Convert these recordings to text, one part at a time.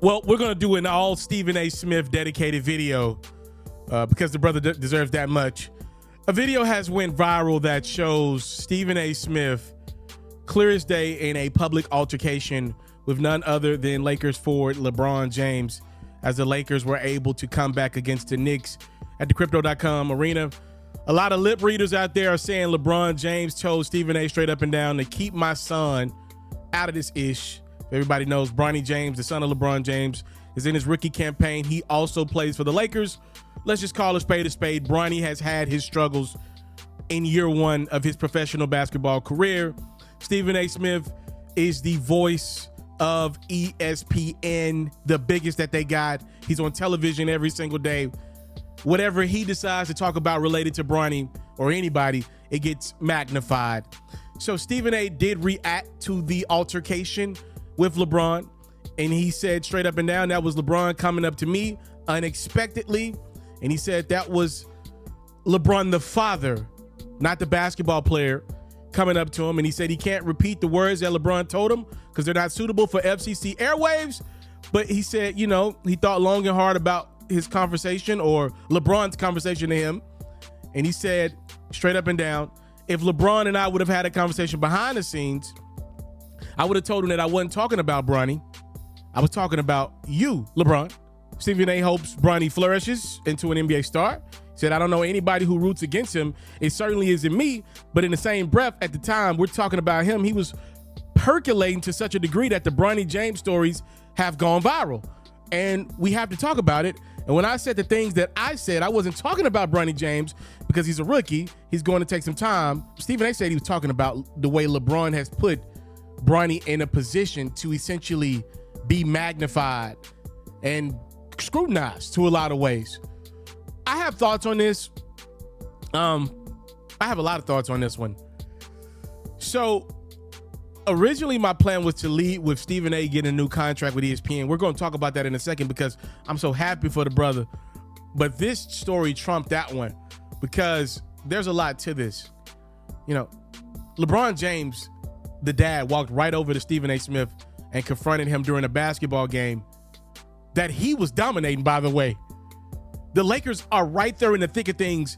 Well, we're going to do an all Stephen A. Smith dedicated video because the brother deserves that much. A video has went viral that shows Stephen A. Smith clear as day in a public altercation with none other than Lakers forward LeBron James, as the Lakers were able to come back against the Knicks at the Crypto.com arena. A lot of lip readers out there are saying LeBron James told Stephen A. straight up and down to keep my son out of this ish. Everybody knows Bronny James, the son of LeBron James, is in his rookie campaign. He also plays for the Lakers. Let's just call a spade a spade. Bronny has had his struggles in year one of his professional basketball career. Stephen A. Smith is the voice of ESPN, the biggest that they got. He's on television every single day. Whatever he decides to talk about related to Bronny or anybody, it gets magnified. So Stephen A. did react to the altercation with LeBron, and he said straight up and down that was LeBron coming up to me unexpectedly, and he said that was LeBron the father, not the basketball player, coming up to him. And he said he can't repeat the words that LeBron told him because they're not suitable for FCC airwaves, but he said, you know, he thought long and hard about his conversation, or LeBron's conversation to him, and he said straight up and down, if LeBron and I would have had a conversation behind the scenes, I would have told him that I wasn't talking about Bronny. I was talking about you, LeBron. Stephen A. hopes Bronny flourishes into an NBA star. He said, I don't know anybody who roots against him. It certainly isn't me. But in the same breath, at the time we're talking about him, he was percolating to such a degree that the Bronny James stories have gone viral. And we have to talk about it. And when I said the things that I said, I wasn't talking about Bronny James because he's a rookie. He's going to take some time. Stephen A. said he was talking about the way LeBron has put Bronny in a position to essentially be magnified and scrutinized to a lot of ways. I have thoughts on this. I have a lot of thoughts on this one. So originally my plan was to lead with Stephen A. getting a new contract with ESPN. We're going to talk about that in a second because I'm so happy for the brother. But this story trumped that one because there's a lot to this. You know, LeBron James, the dad, walked right over to Stephen A. Smith and confronted him during a basketball game that he was dominating, by the way. The Lakers are right there in the thick of things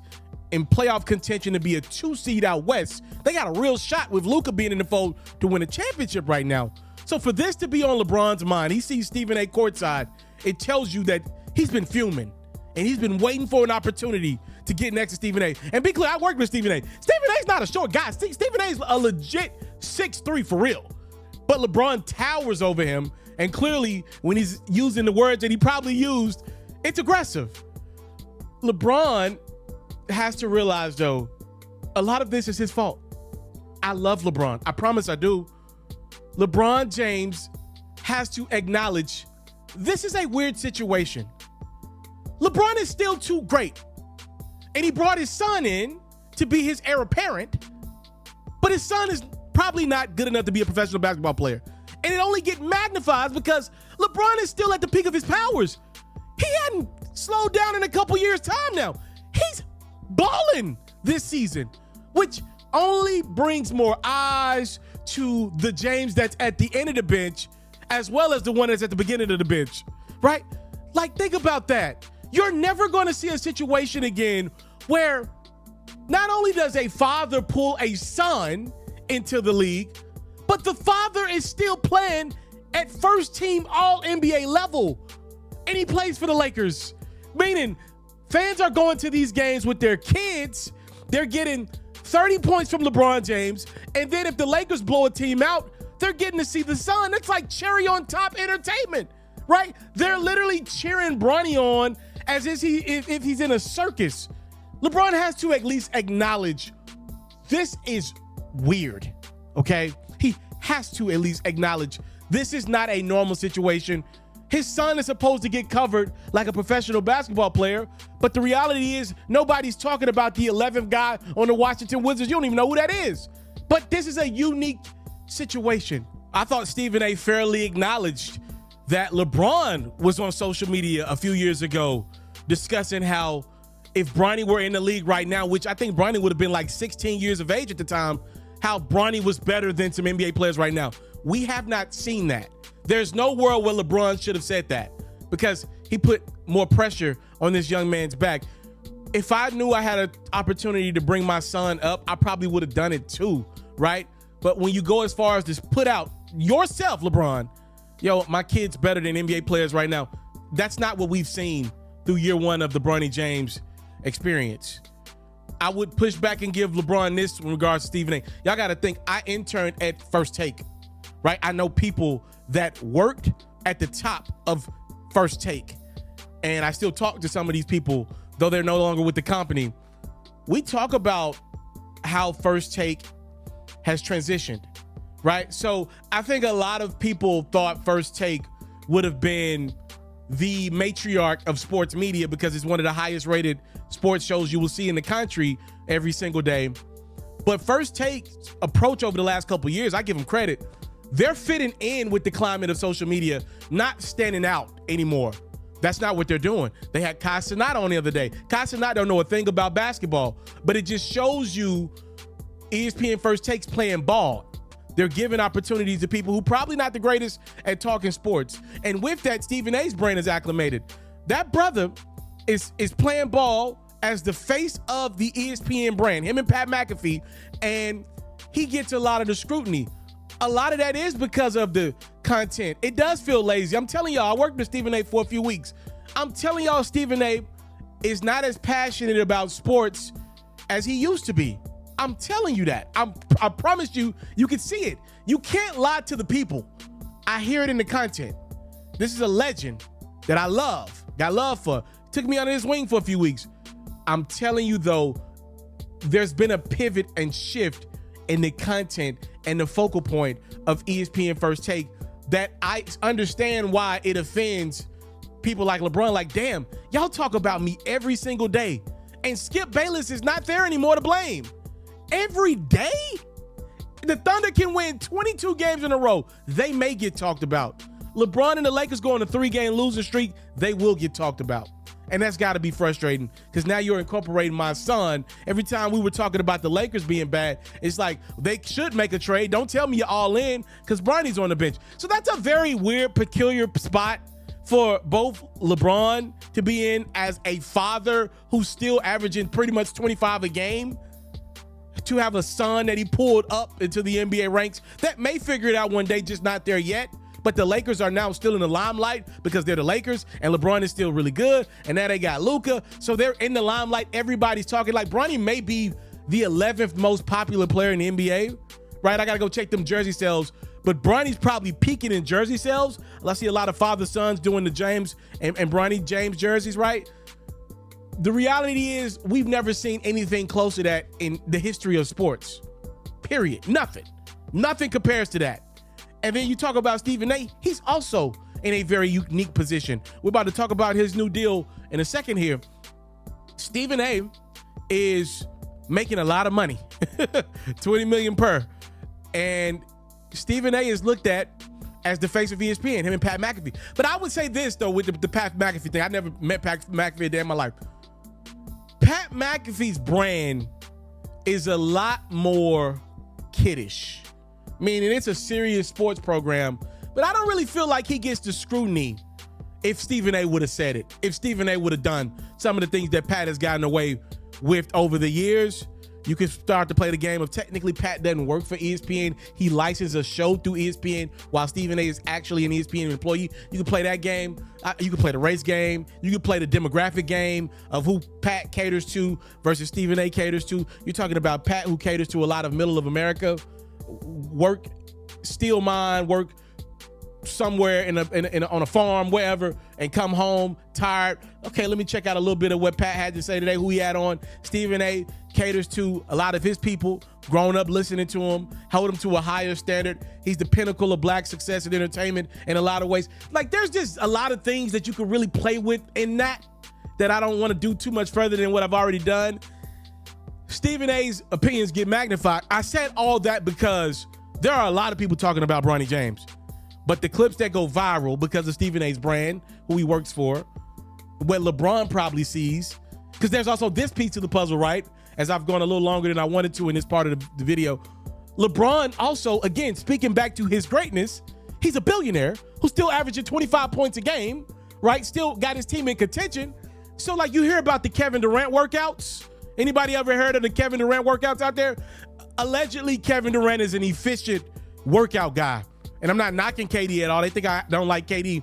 in playoff contention to be a 2 seed out west. They got a real shot with Luka being in the fold to win a championship right now. So for this to be on LeBron's mind, he sees Stephen A. courtside, it tells you that he's been fuming and he's been waiting for an opportunity to get next to Stephen A. And be clear, I worked with Stephen A. Stephen A's not a short guy. Stephen A's a legit 6'3" for real. But LeBron towers over him, and clearly when he's using the words that he probably used, it's aggressive. LeBron has to realize, though, a lot of this is his fault. I love LeBron. I promise I do. LeBron James has to acknowledge this is a weird situation. LeBron is still too great. And he brought his son in to be his heir apparent. But his son is probably not good enough to be a professional basketball player. And it only gets magnified because LeBron is still at the peak of his powers. He hadn't slowed down in a couple years' time now. He's balling this season, which only brings more eyes to the James that's at the end of the bench as well as the one that's at the beginning of the bench, right? Like, think about that. You're never going to see a situation again where not only does a father pull a son into the league, but the father is still playing at first team all NBA level. And he plays for the Lakers, meaning fans are going to these games with their kids. They're getting 30 points from LeBron James. And then if the Lakers blow a team out, they're getting to see the son. It's like cherry on top entertainment, right? They're literally cheering Bronny on as if he's in a circus. LeBron has to at least acknowledge this is weird, okay? He has to at least acknowledge this is not a normal situation. His son is supposed to get covered like a professional basketball player, but the reality is nobody's talking about the 11th guy on the Washington Wizards. You don't even know who that is. But this is a unique situation. I thought Stephen A. fairly acknowledged that LeBron was on social media a few years ago discussing how if Bronny were in the league right now, which I think Bronny would have been like 16 years of age at the time, how Bronny was better than some NBA players right now. We have not seen that. There's no world where LeBron should have said that because he put more pressure on this young man's back. If I knew I had an opportunity to bring my son up, I probably would have done it too, right? But when you go as far as to put out yourself, LeBron, yo, my kid's better than NBA players right now. That's not what we've seen through year one of the Bronny James experience. I would push back and give LeBron this in regards to Stephen A. Y'all got to think, I interned at First Take, right? I know people that worked at the top of First Take, and I still talk to some of these people, though they're no longer with the company. We talk about how First Take has transitioned, right? So I think a lot of people thought First Take would have been the matriarch of sports media because it's one of the highest rated sports shows you will see in the country every single day. But First Take's approach over the last couple of years, I give them credit. They're fitting in with the climate of social media, not standing out anymore. That's not what they're doing. They had Kai Cenat on the other day. Kai Cenat don't know a thing about basketball, but it just shows you ESPN First Take's playing ball. They're giving opportunities to people who probably not the greatest at talking sports. And with that, Stephen A's brain is acclimated. That brother is playing ball as the face of the ESPN brand, him and Pat McAfee, and he gets a lot of the scrutiny. A lot of that is because of the content. It does feel lazy. I'm telling y'all, I worked with Stephen A for a few weeks. I'm telling y'all, Stephen A is not as passionate about sports as he used to be. I'm telling you that. I promise you, you can see it. You can't lie to the people. I hear it in the content. This is a legend that I love, got love for. Took me under his wing for a few weeks. I'm telling you, though, there's been a pivot and shift in the content and the focal point of ESPN First Take that I understand why it offends people like LeBron. Like, damn, y'all talk about me every single day. And Skip Bayless is not there anymore to blame. Every day? The Thunder can win 22 games in a row. They may get talked about. LeBron and the Lakers go on a 3-game losing streak. They will get talked about. And that's got to be frustrating because now you're incorporating my son. Every time we were talking about the Lakers being bad, it's like they should make a trade. Don't tell me you're all in because Bronny's on the bench. So that's a very weird, peculiar spot for both LeBron to be in as a father who's still averaging pretty much 25 a game, to have a son that he pulled up into the NBA ranks that may figure it out one day, just not there yet. But the Lakers are now still in the limelight because they're the Lakers, and LeBron is still really good. And now they got Luka, so they're in the limelight. Everybody's talking. Like, Bronny may be the 11th most popular player in the NBA, right? I got to go check them jersey sales. But Bronny's probably peaking in jersey sales. I see a lot of father-sons doing the James and Bronny James jerseys, right? The reality is we've never seen anything close to that in the history of sports, period. Nothing compares to that. And then you talk about Stephen A, he's also in a very unique position. We're about to talk about his new deal in a second here. Stephen A is making a lot of money, $20 million per. And Stephen A is looked at as the face of ESPN, him and Pat McAfee. But I would say this, though, with the Pat McAfee thing. I never met Pat McAfee a day in my life. Pat McAfee's brand is a lot more kiddish, meaning it's a serious sports program, but I don't really feel like he gets the scrutiny if Stephen A would have said it, if Stephen A would have done some of the things that Pat has gotten away with over the years. You can start to play the game of technically Pat doesn't work for ESPN. He licenses a show through ESPN while Stephen A is actually an ESPN employee. You can play that game. You can play the race game. You can play the demographic game of who Pat caters to versus Stephen A caters to. You're talking about Pat, who caters to a lot of middle of America, work, steel mine, work somewhere on a farm, wherever, and come home tired. Okay, let me check out a little bit of what Pat had to say today, who he had on. Stephen A caters to a lot of his people, grown up listening to him, held him to a higher standard. He's the pinnacle of black success and entertainment in a lot of ways. Like, there's just a lot of things that you could really play with in that I don't want to do too much further than what I've already done. Stephen A's opinions get magnified. I said all that because there are a lot of people talking about Bronny James. But the clips that go viral because of Stephen A's brand, who he works for, what LeBron probably sees, because there's also this piece to the puzzle, right? As I've gone a little longer than I wanted to in this part of the video. LeBron also, again, speaking back to his greatness, He's a billionaire who's still averaging 25 points a game, right? Still got his team in contention. So, like, you hear about the Kevin Durant workouts. Anybody ever heard of the Kevin Durant workouts out there? Allegedly, Kevin Durant is an efficient workout guy. And I'm not knocking KD at all. They think I don't like KD.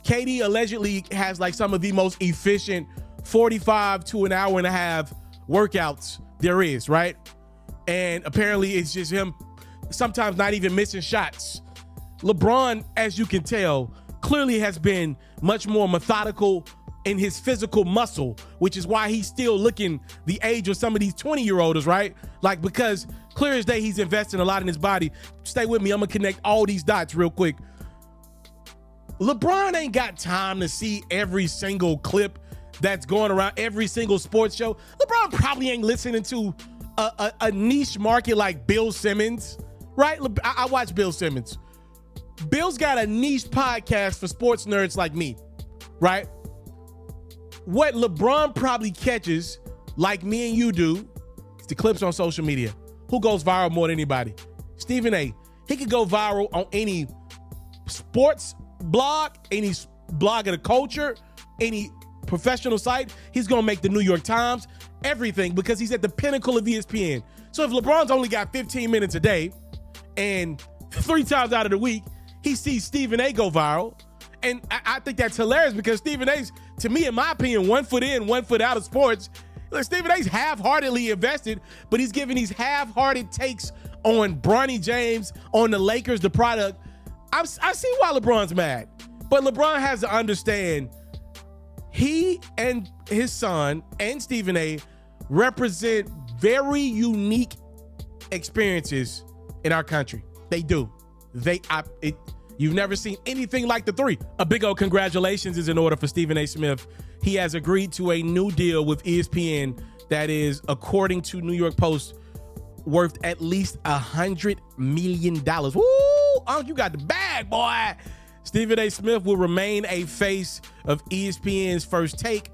KD allegedly has like some of the most efficient 45 to an hour and a half workouts there is, right? And apparently it's just him sometimes not even missing shots. LeBron, as you can tell, clearly has been much more methodical in his physical muscle, which is why he's still looking the age of some of these 20-year-olds, right? Like, because clear as day, he's investing a lot in his body. Stay with me. I'm going to connect all these dots real quick. LeBron ain't got time to see every single clip that's going around, every single sports show. LeBron probably ain't listening to a niche market like Bill Simmons, right? I watch Bill Simmons. Bill's got a niche podcast for sports nerds like me, right? What LeBron probably catches, like me and you do, is the clips on social media. Who goes viral more than anybody? Stephen A. He could go viral on any sports blog, any blog of the culture, any professional site. He's going to make the New York Times, everything, because he's at the pinnacle of ESPN. So if LeBron's only got 15 minutes a day and 3 times out of the week, he sees Stephen A. go viral. And I think that's hilarious because Stephen A's, to me, in my opinion, 1 foot in, 1 foot out of sports. Look, Stephen A's half-heartedly invested, but he's giving these half-hearted takes on Bronny James, on the Lakers, the product. I see why LeBron's mad, but LeBron has to understand he and his son and Stephen A. represent very unique experiences in our country. They do. You've never seen anything like the three. A big old congratulations is in order for Stephen A. Smith. He has agreed to a new deal with ESPN that is, according to New York Post, worth at least $100 million. Woo! Oh, you got the bag, boy. Stephen A. Smith will remain a face of ESPN's First Take,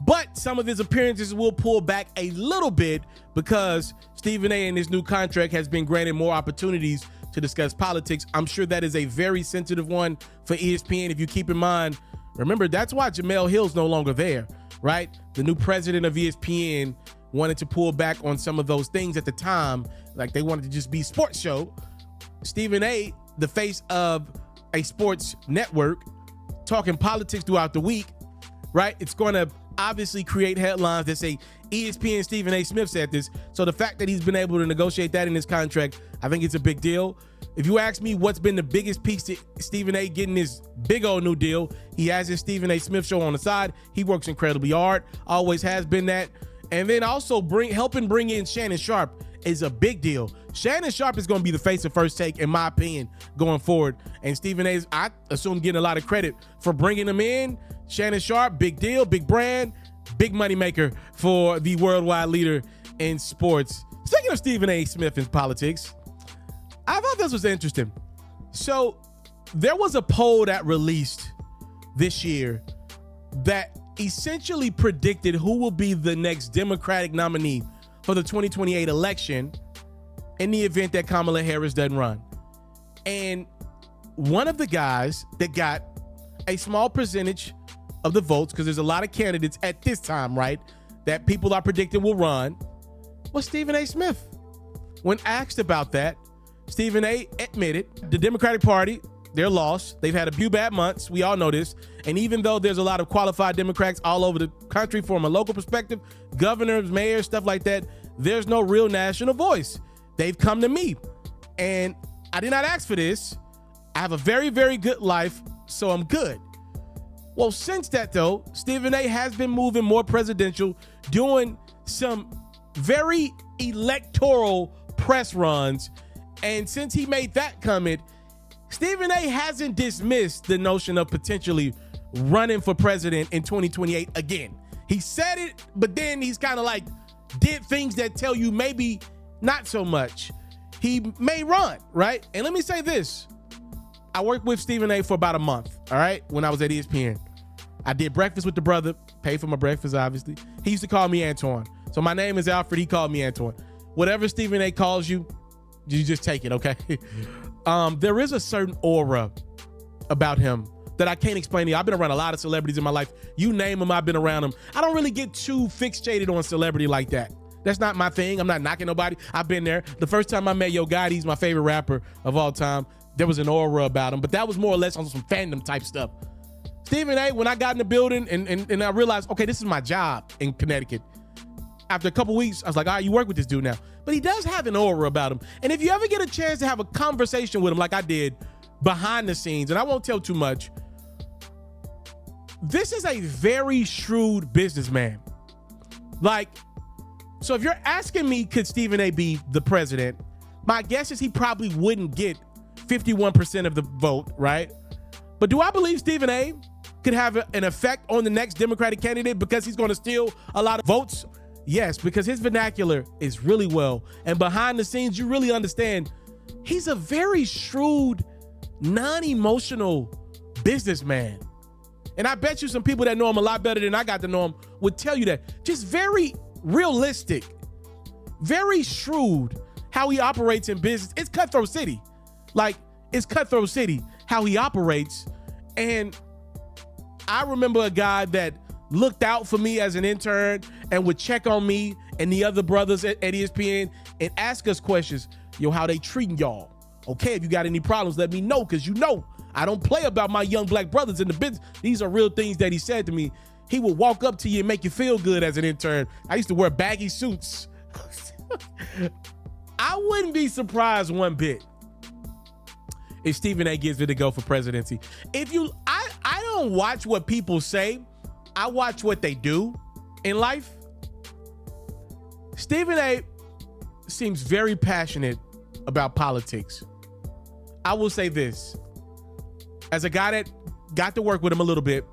but some of his appearances will pull back a little bit because Stephen A. in his new contract has been granted more opportunities to discuss politics. I'm sure that is a very sensitive one for ESPN. If you keep in mind, remember, that's why Jamel Hill's no longer there, right? The new president of ESPN wanted to pull back on some of those things at the time. Like, they wanted to just be sports show. Stephen A., the face of a sports network, talking politics throughout the week, right? It's going to obviously create headlines that say ESPN Stephen A. Smith said this. So the fact that he's been able to negotiate that in his contract, I think it's a big deal. If you ask me what's been the biggest piece to Stephen A. getting this big old new deal, he has his Stephen A. Smith show on the side. He works incredibly hard, always has been that. And then also helping bring in Shannon Sharpe is a big deal. Shannon Sharpe is going to be the face of First Take, in my opinion, going forward. And Stephen A.'s, I assume, getting a lot of credit for bringing him in. Shannon Sharpe, big deal, big brand, big money maker for the worldwide leader in sports. Speaking of Stephen A. Smith in politics, I thought this was interesting. So there was a poll that released this year that essentially predicted who will be the next Democratic nominee for the 2028 election in the event that Kamala Harris doesn't run. And one of the guys that got a small percentage of the votes, because there's a lot of candidates at this time, right, that people are predicting will run, was Stephen A. Smith. When asked about that, Stephen A. admitted the Democratic Party, they're lost. They've had a few bad months. We all know this. And even though there's a lot of qualified Democrats all over the country from a local perspective, governors, mayors, stuff like that, there's no real national voice. They've come to me. And I did not ask for this. I have a very, very good life, so I'm good. Well, since that, though, Stephen A. has been moving more presidential, doing some very electoral press runs. And since he made that comment, Stephen A. hasn't dismissed the notion of potentially running for president in 2028 again. He said it, but then he's kind of like did things that tell you maybe not so much. He may run, right? And let me say this. I worked with Stephen A. for about a month, all right, when I was at ESPN. I did breakfast with the brother, paid for my breakfast, obviously. He used to call me Antoine. So my name is Alfred. He called me Antoine. Whatever Stephen A. calls you, you just take it, okay? there is a certain aura about him that I can't explain to you. I've been around a lot of celebrities in my life. You name them, I've been around them. I don't really get too fixated on celebrity like that. That's not my thing. I'm not knocking nobody. I've been there. The first time I met Yo Gotti, he's my favorite rapper of all time, there was an aura about him, but that was more or less on some fandom type stuff. Stephen A., when I got in the building and I realized, okay, this is my job in Connecticut. After a couple weeks, I was like, all right, you work with this dude now. But he does have an aura about him. And if you ever get a chance to have a conversation with him like I did behind the scenes, and I won't tell too much, this is a very shrewd businessman. Like, so if you're asking me, could Stephen A. be the president? My guess is he probably wouldn't get 51% of the vote, right? But do I believe Stephen A. could have an effect on the next Democratic candidate because he's going to steal a lot of votes? Yes, because his vernacular is really well. And behind the scenes, you really understand he's a very shrewd, non-emotional businessman. And I bet you some people that know him a lot better than I got to know him would tell you that. Just very realistic, very shrewd how he operates in business. It's cutthroat city. Like, it's cutthroat city how he operates. And I remember a guy that looked out for me as an intern and would check on me and the other brothers at ESPN and ask us questions. Yo, how they treating y'all? Okay, if you got any problems, let me know, because you know I don't play about my young black brothers in the business. These are real things that he said to me. He would walk up to you and make you feel good as an intern. I used to wear baggy suits. I wouldn't be surprised one bit if Stephen A. gives it a go for presidency. I don't watch what people say. I watch what they do in life. Stephen A. seems very passionate about politics. I will say this. As a guy that got to work with him a little bit,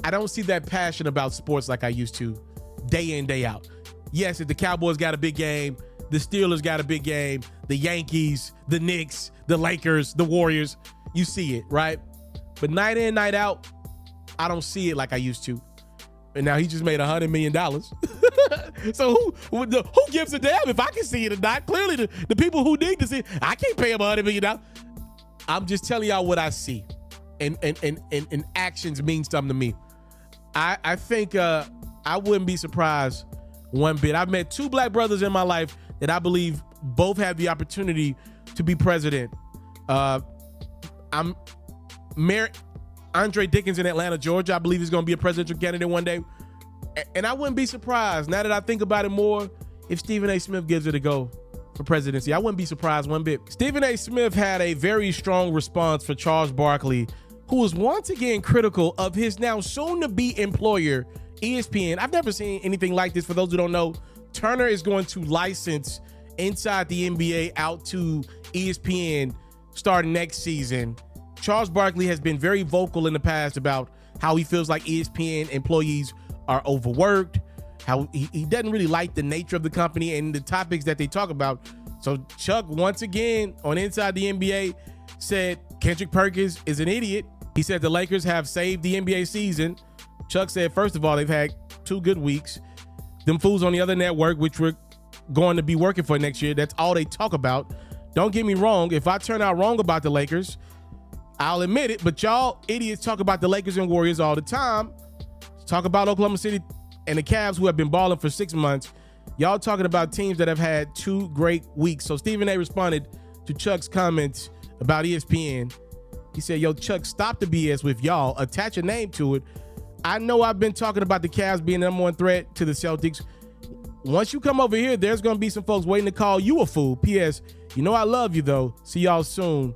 I don't see that passion about sports like I used to, day in, day out. Yes, if the Cowboys got a big game, the Steelers got a big game, the Yankees, the Knicks, the Lakers, the Warriors, you see it, right? But night in, night out, I don't see it like I used to. And now he just made $100 million. So who gives a damn if I can see it or not? Clearly, the people who need to see it, I can't pay him $100 million. I'm just telling y'all what I see. And actions mean something to me. I think I wouldn't be surprised one bit. I've met two black brothers in my life that I believe both have the opportunity to be president. I'm married Andre Dickens in Atlanta, Georgia. I believe he's going to be a presidential candidate one day. And I wouldn't be surprised, now that I think about it more, if Stephen A. Smith gives it a go for presidency. I wouldn't be surprised one bit. Stephen A. Smith had a very strong response for Charles Barkley, who was once again critical of his now soon-to-be employer, ESPN. I've never seen anything like this. For those who don't know, Turner is going to license Inside the NBA out to ESPN starting next season. Charles Barkley has been very vocal in the past about how he feels like ESPN employees are overworked, how he doesn't really like the nature of the company and the topics that they talk about. So Chuck, once again, on Inside the NBA, said Kendrick Perkins is an idiot. He said the Lakers have saved the NBA season. Chuck said, first of all, they've had 2 good weeks. Them fools on the other network, which we're going to be working for next year, that's all they talk about. Don't get me wrong. If I turn out wrong about the Lakers, I'll admit it, but y'all idiots talk about the Lakers and Warriors all the time. Talk about Oklahoma City and the Cavs, who have been balling for 6 months. Y'all talking about teams that have had 2 great weeks. So Stephen A. responded to Chuck's comments about ESPN. He said, yo, Chuck, stop the BS with y'all. Attach a name to it. I know I've been talking about the Cavs being the number 1 threat to the Celtics. Once you come over here, there's going to be some folks waiting to call you a fool. P.S. You know I love you, though. See y'all soon.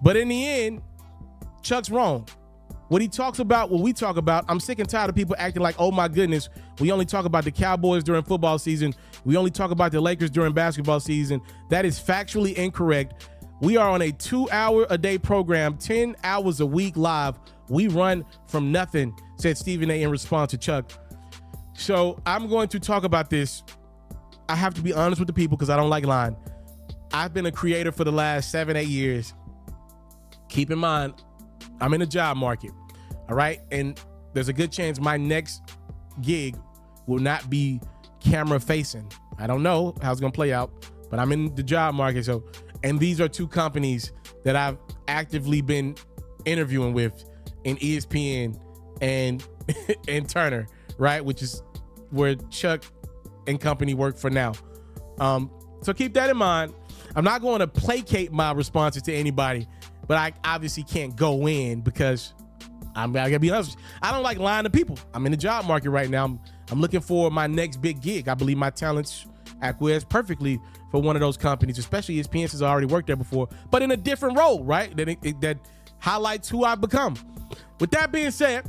But in the end, Chuck's wrong. What he talks about, what we talk about, I'm sick and tired of people acting like, oh my goodness, we only talk about the Cowboys during football season. We only talk about the Lakers during basketball season. That is factually incorrect. We are on a 2-hour-a-day program, 10 hours a week live. We run from nothing, said Stephen A. in response to Chuck. So I'm going to talk about this. I have to be honest with the people because I don't like lying. I've been a creator for the last 7-8 years. Keep in mind, I'm in the job market, all right? And there's a good chance my next gig will not be camera facing. I don't know how it's gonna play out, but I'm in the job market. So And these are two companies that I've actively been interviewing with in ESPN and and Turner, right? Which is where Chuck and company work for now. So keep that in mind. I'm not going to placate my responses to anybody, but I obviously can't go in because I gotta be honest with you, I don't like lying to people. I'm in the job market right now. I'm looking for my next big gig. I believe my talents acquiesce perfectly for one of those companies, especially ESPN, since I already worked there before, but in a different role, right? That highlights who I've become. With that being said,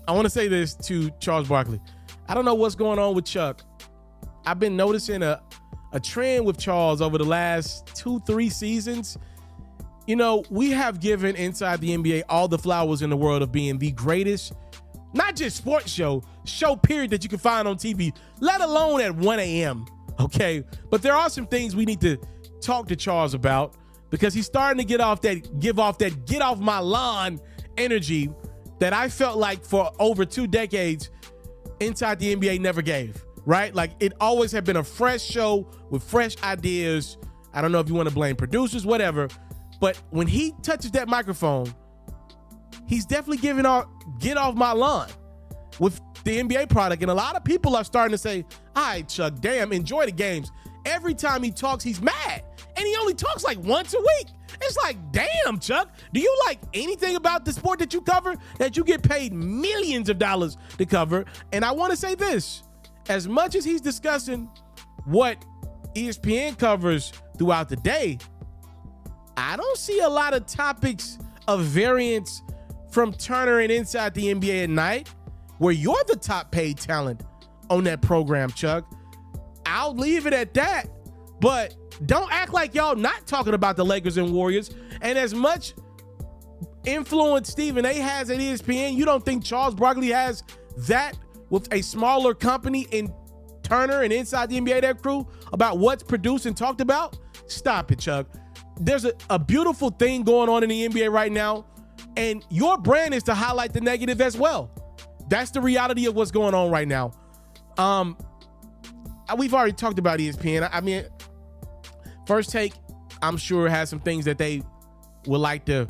I want to say this to Charles Barkley. I don't know what's going on with Chuck. I've been noticing a trend with Charles over the last 2-3 seasons. You know, we have given Inside the NBA all the flowers in the world of being the greatest, not just sports show period that you can find on TV, let alone at 1 a.m., okay? But there are some things we need to talk to Charles about because he's starting to give off that get off my lawn energy that I felt like for over 2 decades Inside the NBA never gave, right? Like, it always had been a fresh show with fresh ideas. I don't know if you want to blame producers, whatever, but when he touches that microphone, he's definitely giving out get off my lawn with the NBA product. And a lot of people are starting to say, all right, Chuck, damn, enjoy the games. Every time he talks, he's mad. And he only talks like once a week. It's like, damn, Chuck, do you like anything about the sport that you cover that you get paid millions of dollars to cover? And I want to say this, as much as he's discussing what ESPN covers throughout the day, I don't see a lot of topics of variance from Turner and Inside the NBA at night, where you're the top paid talent on that program, Chuck. I'll leave it at that, but don't act like y'all not talking about the Lakers and Warriors. And as much influence Stephen A has at ESPN, you don't think Charles Barkley has that with a smaller company in Turner and Inside the NBA, that crew, about what's produced and talked about? Stop it, Chuck. There's a beautiful thing going on in the NBA right now, and your brand is to highlight the negative as well. That's the reality of what's going on right now. We've already talked about ESPN. I mean, First Take, I'm sure, has some things that they would like to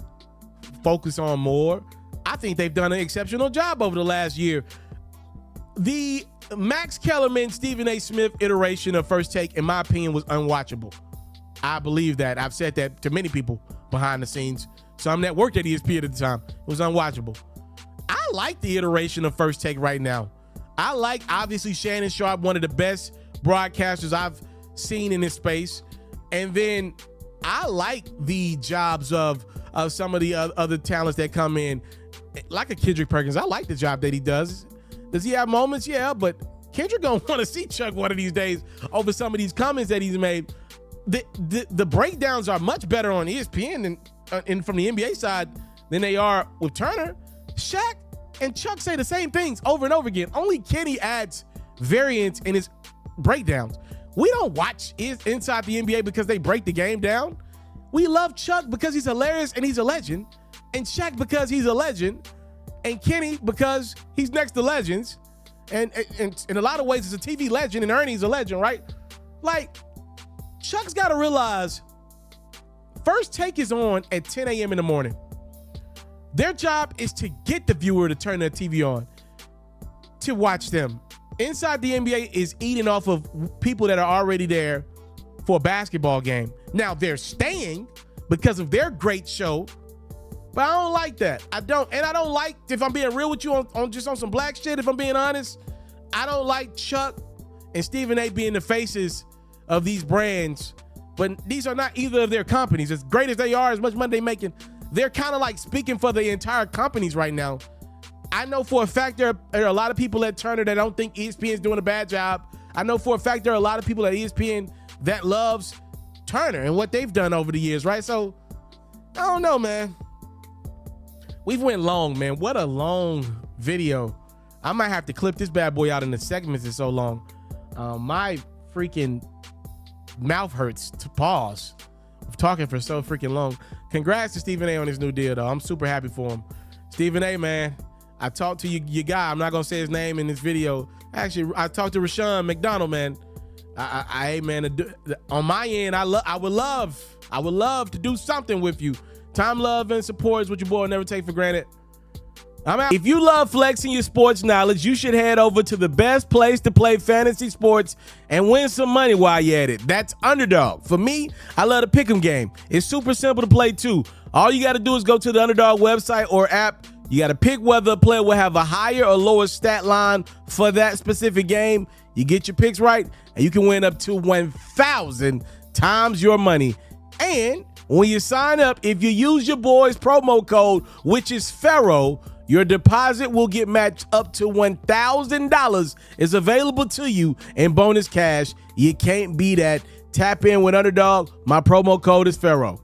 focus on more. I think they've done an exceptional job over the last year. The Max Kellerman, Stephen A. Smith iteration of First Take, in my opinion, was unwatchable. I believe that. I've said that to many people behind the scenes. Some that worked at ESPN at the time. It was unwatchable. I like the iteration of First Take right now. I like, obviously, Shannon Sharp, one of the best broadcasters I've seen in this space. And then I like the jobs of some of the other talents that come in, like a Kendrick Perkins. I like the job that he does. Does he have moments? Yeah, but Kendrick gonna want to see Chuck one of these days over some of these comments that he's made. The breakdowns are much better on ESPN and from the NBA side than they are with Turner. Shaq and Chuck say the same things over and over again. Only Kenny adds variance in his breakdowns. We don't watch Inside the NBA because they break the game down. We love Chuck because he's hilarious and he's a legend, and Shaq because he's a legend, and Kenny because he's next to legends, and in a lot of ways, it's a TV legend, and Ernie's a legend, right? Like, Chuck's got to realize First Take is on at 10 a.m. in the morning. Their job is to get the viewer to turn their TV on to watch them. Inside the NBA is eating off of people that are already there for a basketball game. Now, they're staying because of their great show, but I don't like that. I don't like, if I'm being real with you on just on some black shit, if I'm being honest, I don't like Chuck and Stephen A being the faces of these brands, but these are not either of their companies. As great as they are, as much money they're making, they're kind of like speaking for the entire companies right now. I know for a fact there are a lot of people at Turner that don't think ESPN is doing a bad job. I know for a fact there are a lot of people at ESPN that loves Turner and what they've done over the years, right? So, I don't know, man. We've went long, man. What a long video. I might have to clip this bad boy out in the segments. It's so long. My freaking mouth hurts to pause of talking for so freaking long. Congrats to Stephen A on his new deal, though. I'm super happy for him. Stephen A, man. I talked to your guy. I'm not going to say his name in this video. Actually, I talked to Rashawn McDonald, man. Hey man, on my end, I would love to do something with you. Time, love, and support is what your boy will never take for granted. I'm out. If you love flexing your sports knowledge, you should head over to the best place to play fantasy sports and win some money while you're at it. That's Underdog. For me, I love the pick'em game. It's super simple to play too. All you got to do is go to the Underdog website or app. You got to pick whether a player will have a higher or lower stat line for that specific game. You get your picks right, and you can win up to 1,000 times your money. And when you sign up, if you use your boy's promo code, which is Ferro, your deposit will get matched up to $1,000 is available to you in bonus cash. You can't beat that. Tap in with Underdog. My promo code is Ferro.